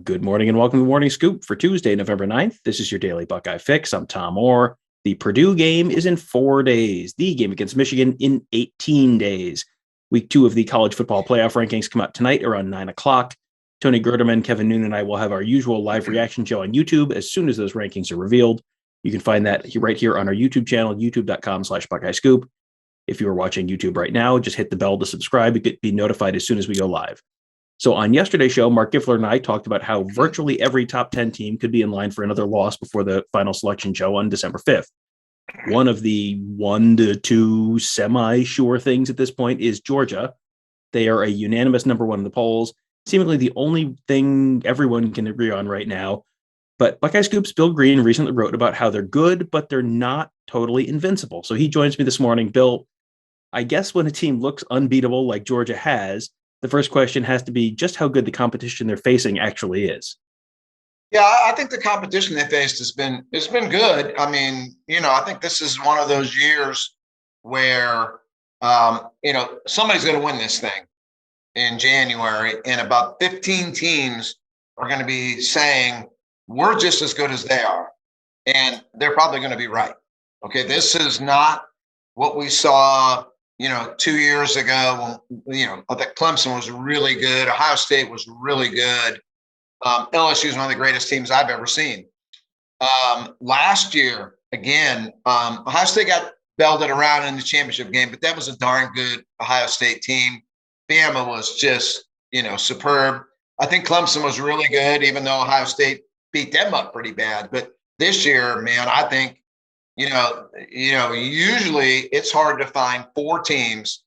Good morning and welcome to the Morning Scoop for Tuesday, November 9th. This is your daily Buckeye fix. I'm Tom Orr. The Purdue game is in 4 days. The game against Michigan in 18 days. Week 2 of the college football playoff rankings come out tonight around 9 o'clock. Tony Gerderman, Kevin Noonan, and I will have our usual live reaction show on YouTube as soon as those rankings are revealed. You can find that right here on our YouTube channel, youtube.com/Buckeye Scoop. If you are watching YouTube right now, just hit the bell to subscribe and be notified as soon as we go live. So on yesterday's show, Mark Giffler and I talked about how virtually every top 10 team could be in line for another loss before the final selection show on December 5th. One of the 1 to 2 semi-sure things at this point is Georgia. They are a unanimous number 1 in the polls, seemingly the only thing everyone can agree on right now. But Buckeye Scoop's Bill Greene recently wrote about how they're good, but they're not totally invincible. So he joins me this morning. Bill, I guess when a team looks unbeatable like Georgia has, the first question has to be just how good the competition they're facing actually is. Yeah, I think the competition they faced has been good. I mean, I think this is one of those years where somebody's going to win this thing in January, and about 15 teams are going to be saying we're just as good as they are, and they're probably going to be right. Okay, this is not what we saw 2 years ago when, I think Clemson was really good. Ohio State was really good. LSU is one of the greatest teams I've ever seen. Last year, again, Ohio State got belted around in the championship game, but that was a darn good Ohio State team. Bama was just, superb. I think Clemson was really good, even though Ohio State beat them up pretty bad. But this year, man, I think, usually it's hard to find 4 teams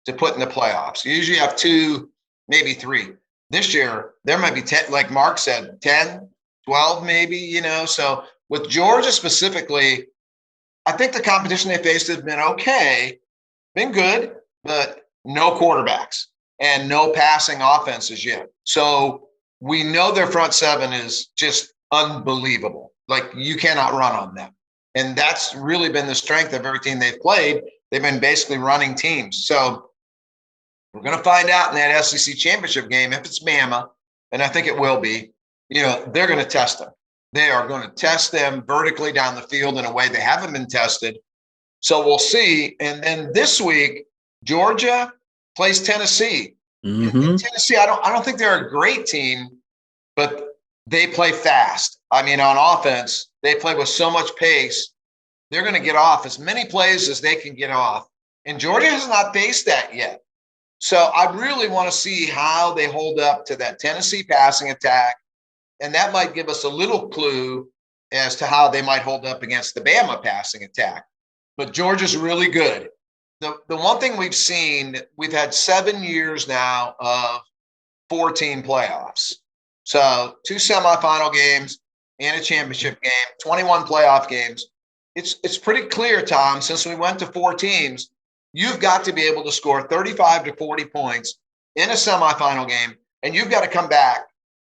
to put in the playoffs. You usually have 2, maybe 3. This year, there might be 10, like Mark said, 10, 12 maybe, So with Georgia specifically, I think the competition they faced has been okay, been good, but no quarterbacks and no passing offenses yet. So we know their front seven is just unbelievable. Like, you cannot run on them. And that's really been the strength of every team they've played. They've been basically running teams. So we're going to find out in that SEC championship game if it's Bama, and I think it will be, they're going to test them. They are going to test them vertically down the field in a way they haven't been tested. So we'll see. And then this week, Georgia plays Tennessee. Mm-hmm. Tennessee, I don't think they're a great team, but they play fast. I mean, on offense, they play with so much pace. They're going to get off as many plays as they can get off. And Georgia has not faced that yet. So I really want to see how they hold up to that Tennessee passing attack. And that might give us a little clue as to how they might hold up against the Bama passing attack. But Georgia's really good. The one thing we've seen, we've had 7 years now of 14 playoffs. So 2 semifinal games and a championship game, 21 playoff games. It's pretty clear, Tom, since we went to 4 teams, you've got to be able to score 35 to 40 points in a semifinal game, and you've got to come back,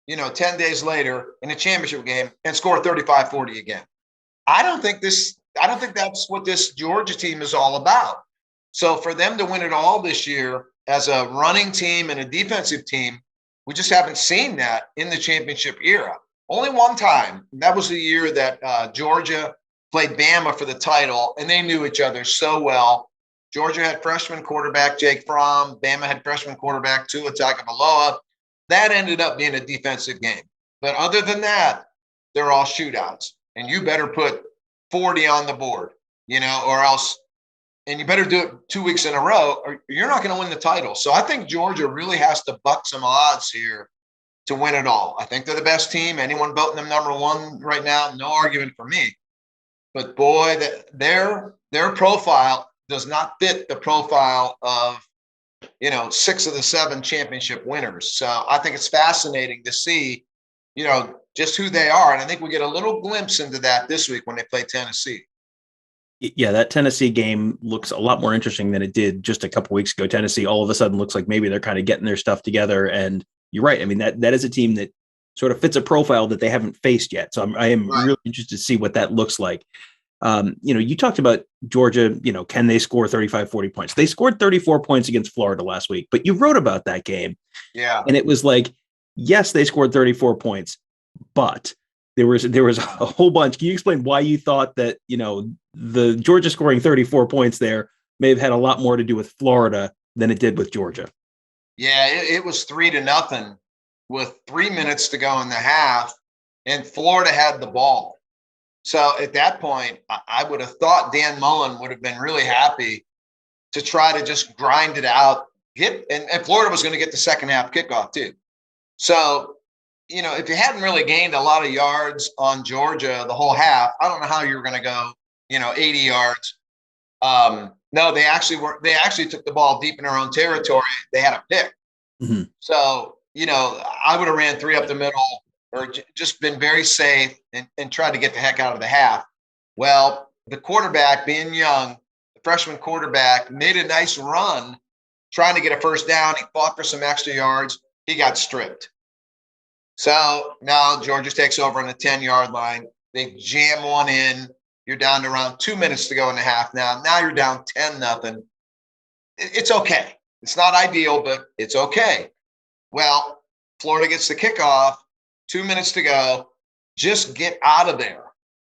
10 days later in a championship game and score 35, 40 again. I don't think that's what this Georgia team is all about. So for them to win it all this year as a running team and a defensive team, we just haven't seen that in the championship era. Only one time. That was the year that Georgia played Bama for the title, and they knew each other so well. Georgia had freshman quarterback Jake Fromm. Bama had freshman quarterback Tua Tagovailoa. That ended up being a defensive game. But other than that, they're all shootouts. And you better put 40 on the board, or else – and you better do it 2 weeks in a row, or you're not going to win the title. So I think Georgia really has to buck some odds here to win it all. I think they're the best team. Anyone voting them number 1 right now, no argument for me. But boy, their profile does not fit the profile of 6 of the 7 championship winners. So I think it's fascinating to see just who they are, and I think we get a little glimpse into that this week when they play Tennessee. Yeah, that Tennessee game looks a lot more interesting than it did just a couple weeks ago. Tennessee all of a sudden looks like maybe they're kind of getting their stuff together. And you're right. I mean, that is a team that sort of fits a profile that they haven't faced yet. So I am really interested to see what that looks like. You talked about Georgia, can they score 35, 40 points? They scored 34 points against Florida last week, but you wrote about that game. Yeah. And it was like, yes, they scored 34 points, but there was a whole bunch. Can you explain why you thought that, the Georgia scoring 34 points there may have had a lot more to do with Florida than it did with Georgia? Yeah, it was 3-0 with 3 minutes to go in the half, and Florida had the ball. So at that point, I would have thought Dan Mullen would have been really happy to try to just grind it out, and Florida was going to get the second half kickoff too. So, if you hadn't really gained a lot of yards on Georgia the whole half, I don't know how you were going to go, 80 yards. No, they actually took the ball deep in their own territory. They had a pick. Mm-hmm. So, I would have ran 3 up the middle or just been very safe and tried to get the heck out of the half. Well, the quarterback, being young, the freshman quarterback, made a nice run trying to get a first down. He fought for some extra yards. He got stripped. So now Georgia takes over on the 10-yard line. They jam one in. You're down to around 2 minutes to go in the half now. Now you're down 10-0. It's okay. It's not ideal, but it's okay. Well, Florida gets the kickoff, 2 minutes to go. Just get out of there.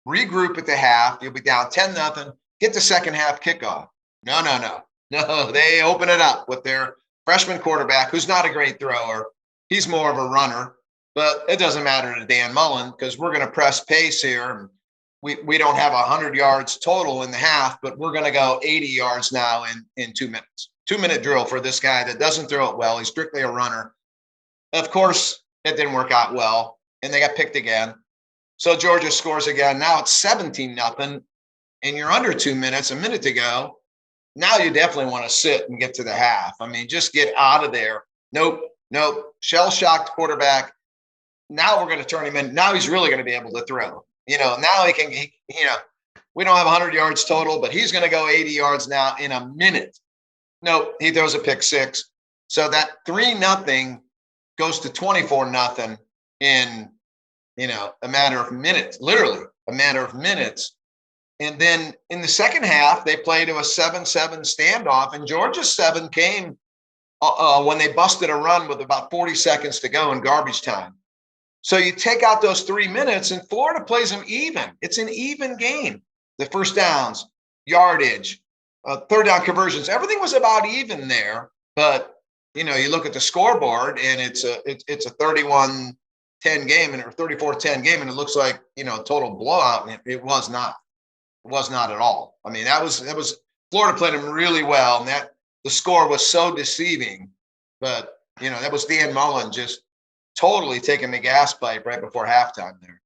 Regroup at the half. You'll be down 10-0. Get the second half kickoff. No. They open it up with their freshman quarterback, who's not a great thrower. He's more of a runner, but it doesn't matter to Dan Mullen because we're going to press pace here. We don't have 100 yards total in the half, but we're going to go 80 yards now in 2 minutes. 2-minute drill for this guy that doesn't throw it well. He's strictly a runner. Of course, it didn't work out well, and they got picked again. So Georgia scores again. Now it's 17-0, and you're under 2 minutes, a minute to go. Now you definitely want to sit and get to the half. I mean, just get out of there. Nope. Shell-shocked quarterback. Now we're going to turn him in. Now he's really going to be able to throw. Now we don't have 100 yards total, but he's going to go 80 yards now in a minute. Nope, he throws a pick six. So that 3-0 goes to 24-0 in, a matter of minutes, literally a matter of minutes. And then in the second half, they played to a 7-7 standoff, and Georgia's 7 came when they busted a run with about 40 seconds to go in garbage time. So you take out those 3 minutes, and Florida plays them even. It's an even game. The first downs, yardage, third down conversions, everything was about even there. But you look at the scoreboard, and it's a 31-10 game or 34-10 game, and it looks like total blowout. And it was not. It was not at all. I mean, that was Florida played them really well, and that the score was so deceiving. But that was Dan Mullen just totally taking the gas pipe right before halftime there.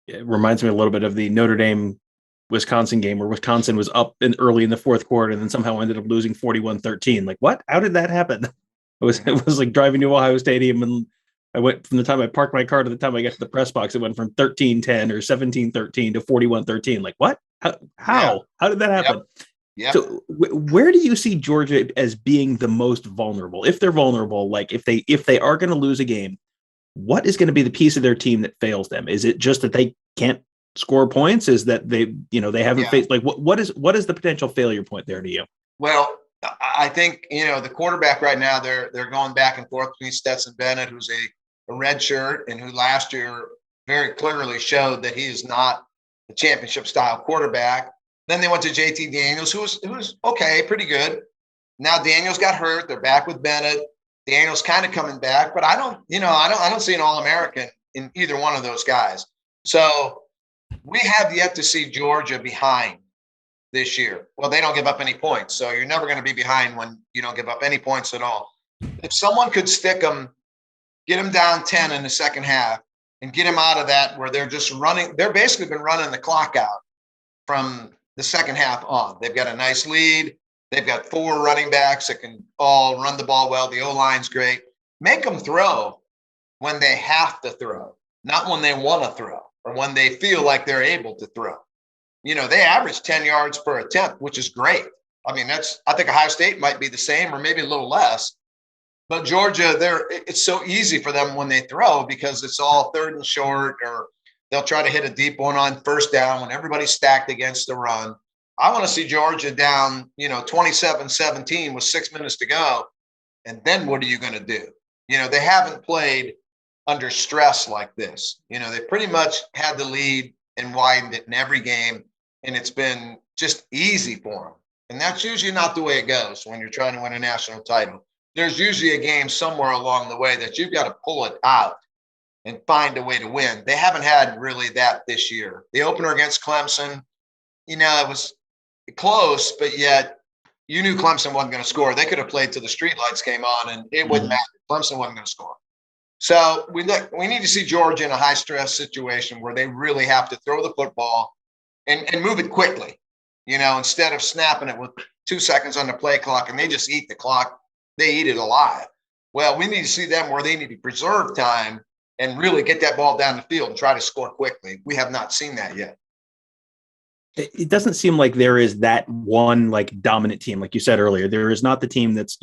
It reminds me a little bit of the Notre Dame Wisconsin game where Wisconsin was up early in the fourth quarter and then somehow ended up losing 41-13. Like, what? How did that happen? It was like driving to Ohio Stadium, and I went from the time I parked my car to the time I got to the press box. It went from 13-10 or 17-13 to 41-13. Like, what? How? How did that happen? Yep. So where do you see Georgia as being the most vulnerable? If they're vulnerable, like if they are going to lose a game, what is going to be the piece of their team that fails them? Is it just that they can't score points? Is that they haven't faced, like, what is the potential failure point there to you? Well, I think, the quarterback right now, they're going back and forth between Stetson Bennett, who's a red shirt and who last year very clearly showed that he is not a championship style quarterback. Then they went to JT Daniels, who's okay, pretty good. Now Daniels got hurt. They're back with Bennett. Daniels kind of coming back, but I don't see an All-American in either one of those guys. So we have yet to see Georgia behind this year. Well, they don't give up any points, so you're never going to be behind when you don't give up any points at all. If someone could stick them, get them down 10 in the second half, and get them out of that where they're just running, they're basically been running the clock out from the second half on. They've got a nice lead. They've got 4 running backs that can all run the ball well. The O-line's great. Make them throw when they have to throw, not when they want to throw or when they feel like they're able to throw. They average 10 yards per attempt, which is great. I mean, I think Ohio State might be the same or maybe a little less. But Georgia, it's so easy for them when they throw because it's all third and short, or they'll try to hit a deep one on first down when everybody's stacked against the run. I want to see Georgia down, 27-17 with 6 minutes to go. And then what are you going to do? They haven't played under stress like this. They pretty much had the lead and widened it in every game, and it's been just easy for them. And that's usually not the way it goes when you're trying to win a national title. There's usually a game somewhere along the way that you've got to pull it out and find a way to win. They haven't had really that this year. The opener against Clemson, it was close, but yet you knew Clemson wasn't going to score. They could have played till the streetlights came on, and it wouldn't matter. Clemson wasn't going to score. So we need to see Georgia in a high-stress situation where they really have to throw the football and move it quickly, instead of snapping it with 2 seconds on the play clock, and they just eat the clock. They eat it alive. Well, we need to see them where they need to preserve time and really get that ball down the field and try to score quickly. We have not seen that yet. It doesn't seem like there is that one dominant team. Like you said earlier, there is not the team that's,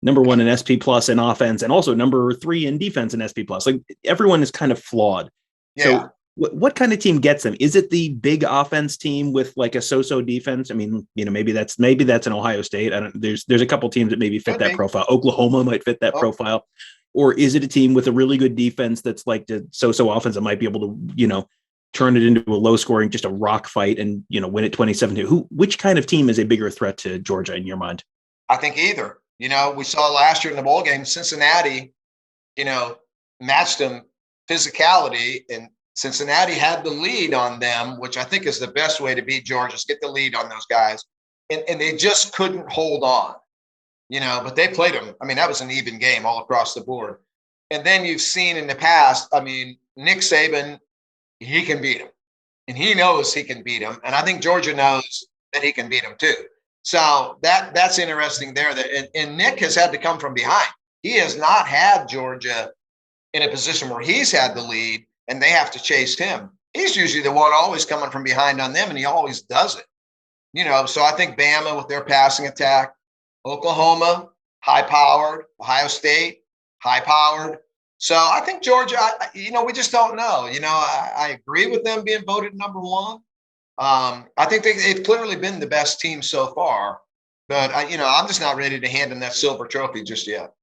number one in SP plus in offense and also number 3 in defense in SP plus. Like everyone is kind of flawed. Yeah. So what kind of team gets them? Is it the big offense team with a so-so defense? I mean, maybe that's an Ohio State. There's a couple teams that maybe fit that profile. Oklahoma might fit that profile. Or is it a team with a really good defense that's like the so-so offense that might be able to, turn it into a low scoring, just a rock fight and, win it 27-2? Which kind of team is a bigger threat to Georgia in your mind? I think either. We saw last year in the bowl game, Cincinnati, matched them physicality, and Cincinnati had the lead on them, which I think is the best way to beat Georgia, is get the lead on those guys. And they just couldn't hold on, but they played them. I mean, that was an even game all across the board. And then you've seen in the past, Nick Saban, he can beat him, and he knows he can beat him. And I think Georgia knows that he can beat him too. So that's interesting there. And Nick has had to come from behind. He has not had Georgia in a position where he's had the lead and they have to chase him. He's usually the one always coming from behind on them, and he always does it. So I think Bama with their passing attack, Oklahoma, high-powered, Ohio State, high-powered. So I think Georgia, we just don't know. I agree with them being voted number one. I think they've clearly been the best team so far, but I'm just not ready to hand them that silver trophy just yet.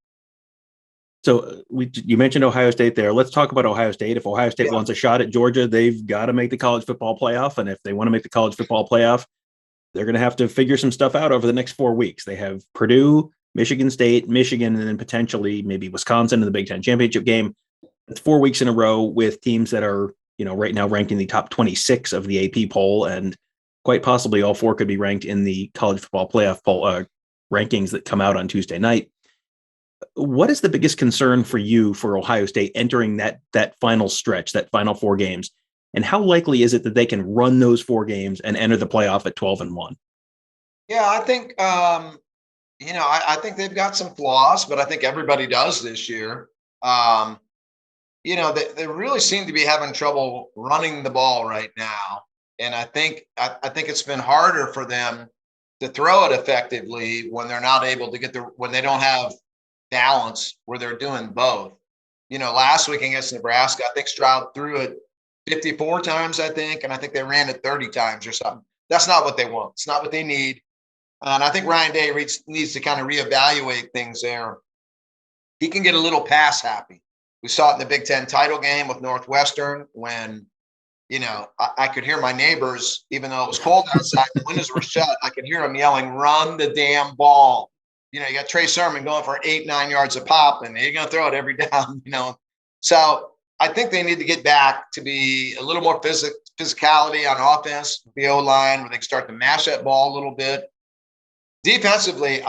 So you mentioned Ohio State there. Let's talk about Ohio State. If Ohio State wants a shot at Georgia, they've got to make the college football playoff. And if they want to make the college football playoff, they're going to have to figure some stuff out over the next 4 weeks. They have Purdue, Michigan State, Michigan, and then potentially maybe Wisconsin in the Big Ten championship game. It's 4 weeks in a row with teams that are, right now ranked in the top 26 of the AP poll, and quite possibly all 4 could be ranked in the college football playoff poll rankings that come out on Tuesday night. What is the biggest concern for you for Ohio State entering that final stretch, that final 4 games? And how likely is it that they can run those 4 games and enter the playoff at 12-1? Yeah, I think, I think they've got some flaws, but I think everybody does this year. They really seem to be having trouble running the ball right now. And I think it's been harder for them to throw it effectively when they're not able to when they don't have balance where they're doing both. Last week against Nebraska, I think Stroud threw it 54 times, I think, and I think they ran it 30 times or something. That's not what they want. It's not what they need. And I think Ryan Day needs to kind of reevaluate things there. He can get a little pass happy. We saw it in the Big Ten title game with Northwestern when, I could hear my neighbors, even though it was cold outside, the windows were shut, I could hear them yelling, "Run the damn ball." You got Trey Sermon going for 8-9 yards a pop, and you're going to throw it every down, So I think they need to get back to be a little more physicality on offense, the O-line, where they can start to mash that ball a little bit. Defensively,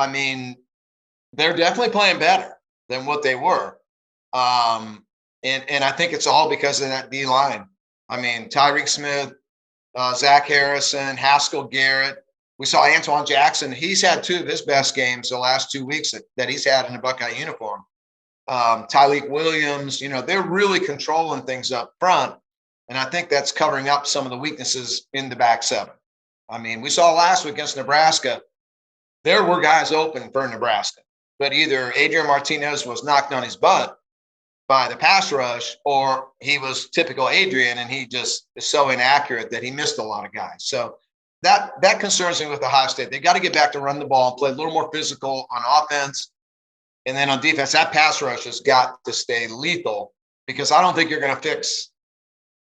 they're definitely playing better than what they were. And I think it's all because of that D-line. Tyreek Smith, Zach Harrison, Haskell Garrett. We saw Antoine Jackson. He's had 2 of his best games the last 2 weeks that he's had in a Buckeye uniform. Tyleik Williams, they're really controlling things up front. And I think that's covering up some of the weaknesses in the back 7. We saw last week against Nebraska, there were guys open for Nebraska, but either Adrian Martinez was knocked on his butt by the pass rush, or he was typical Adrian, and he just is so inaccurate that he missed a lot of guys. So that concerns me with Ohio State. They got to get back to run the ball and play a little more physical on offense. And then on defense, that pass rush has got to stay lethal because I don't think you're going to fix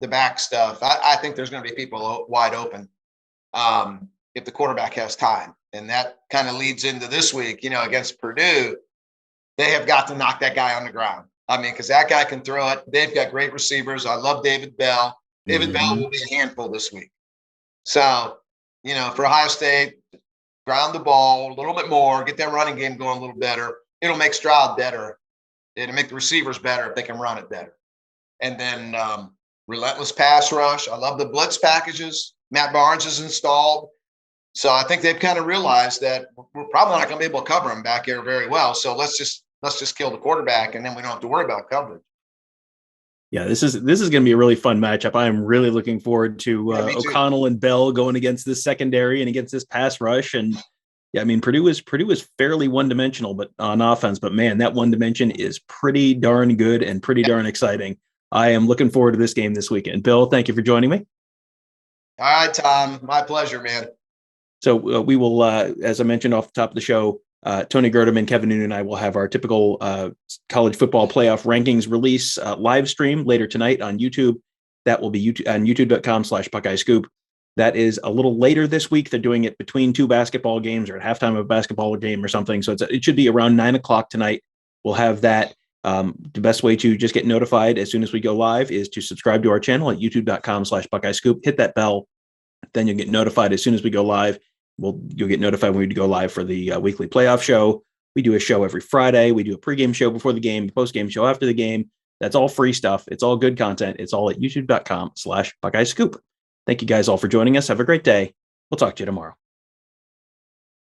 the back stuff. I think there's going to be people wide open if the quarterback has time. And that kind of leads into this week, against Purdue. They have got to knock that guy on the ground. I mean, because that guy can throw it. They've got great receivers. I love David Bell. David Bell will be a handful this week. So, for Ohio State, ground the ball a little bit more, get that running game going a little better. It'll make Stroud better. It'll make the receivers better if they can run it better. And then relentless pass rush. I love the blitz packages. Matt Barnes is installed. So I think they've kind of realized that we're probably not going to be able to cover him back here very well. So let's just kill the quarterback, and then we don't have to worry about coverage. Yeah, this is going to be a really fun matchup. I am really looking forward to O'Connell and Bell going against this secondary and against this pass rush. And yeah, I mean, Purdue is fairly one-dimensional, but on offense. But man, that one dimension is pretty darn good and pretty darn exciting. I am looking forward to this game this weekend. Bill, thank you for joining me. All right, Tom, my pleasure, man. So we will, as I mentioned off the top of the show, Tony Gerdeman, Kevin Noonan, and I will have our typical college football playoff rankings release live stream later tonight on YouTube. That will be on youtube.com/Buckeye Scoop. That is a little later this week. They're doing it between two basketball games or at halftime of a basketball game or something. So it should be around 9:00 tonight. We'll have that. The best way to just get notified as soon as we go live is to subscribe to our channel at youtube.com/Buckeye Scoop. Hit that bell. Then you'll get notified as soon as we go live. You'll get notified when we go live for the weekly playoff show. We do a show every Friday. We do a pregame show before the game, postgame show after the game. That's all free stuff. It's all good content. It's all at youtube.com/Buckeye Scoop. Thank you guys all for joining us. Have a great day. We'll talk to you tomorrow.